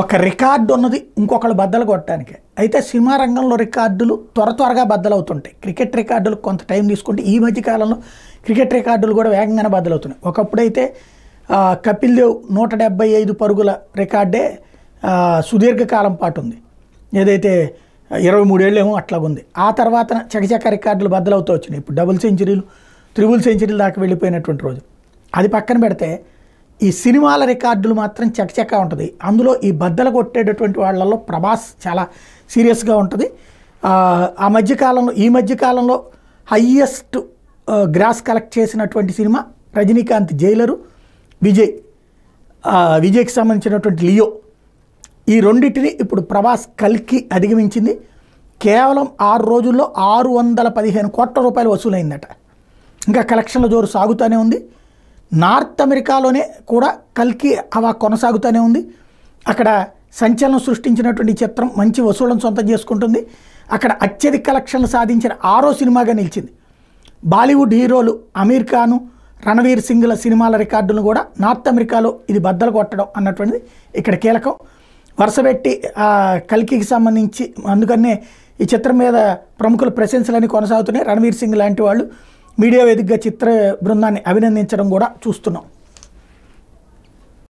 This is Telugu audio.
ఒక రికార్డు ఉన్నది ఇంకొకళ్ళు బద్దలు కొట్టడానికి. అయితే సినిమా రంగంలో రికార్డులు త్వరగా బద్దలవుతుంటాయి. క్రికెట్ రికార్డులు కొంత టైం తీసుకుంటే ఈ మధ్య కాలంలో క్రికెట్ రికార్డులు కూడా వేగంగానే బద్దలవుతున్నాయి. ఒకప్పుడైతే కపిల్ దేవ్ 175 పరుగుల రికార్డే సుదీర్ఘకాలం పాటు ఉంది. ఏదైతే 23 ఏళ్ళేమో అట్లాగుంది. ఆ తర్వాత చకచక రికార్డులు బద్దలవుతూ వచ్చినాయి. ఇప్పుడు డబుల్ సెంచరీలు, త్రిబుల్ సెంచరీలు దాకా వెళ్ళిపోయినటువంటి రోజు. అది పక్కన పెడితే ఈ సినిమాల రికార్డులు మాత్రం చకచకా ఉంటుంది. అందులో ఈ బద్దలు కొట్టేటటువంటి వాళ్ళల్లో ప్రభాస్ చాలా సీరియస్గా ఉంటుంది. ఈ మధ్యకాలంలో హయ్యెస్ట్ గ్రాస్ కలెక్ట్ చేసినటువంటి సినిమా రజనీకాంత్ జైలరు, విజయ్కి సంబంధించినటువంటి లియో. ఈ రెండింటిని ఇప్పుడు ప్రభాస్ కల్కి అధిగమించింది. కేవలం 6 రోజుల్లో 615 కోట్ల రూపాయలు వసూలైందట. ఇంకా కలెక్షన్ల జోరు సాగుతూనే ఉంది. నార్త్ అమెరికాలోనే కూడా కల్కి హవా కొనసాగుతూనే ఉంది. అక్కడ సంచలనం సృష్టించినటువంటి చిత్రం మంచి వసూళ్లను సొంతం చేసుకుంటుంది. అక్కడ అత్యధిక కలెక్షన్లు సాధించిన 6వ సినిమాగా నిలిచింది. బాలీవుడ్ హీరోలు అమీర్ ఖాన్, రణవీర్ సింగ్ల సినిమాల రికార్డులను కూడా నార్త్ అమెరికాలో ఇది బద్దలు కొట్టడం అన్నటువంటిది ఇక్కడ కీలకం. వరుసపెట్టి కల్కికి సంబంధించి అందుకనే ఈ చిత్రం మీద ప్రముఖుల ప్రశంసలన్నీ కొనసాగుతున్నాయి. రణవీర్ సింగ్ లాంటి వాళ్ళు మీడియా వేదికగా చిత్ర బృందాన్ని అభినందించడం కూడా చూస్తున్నాం.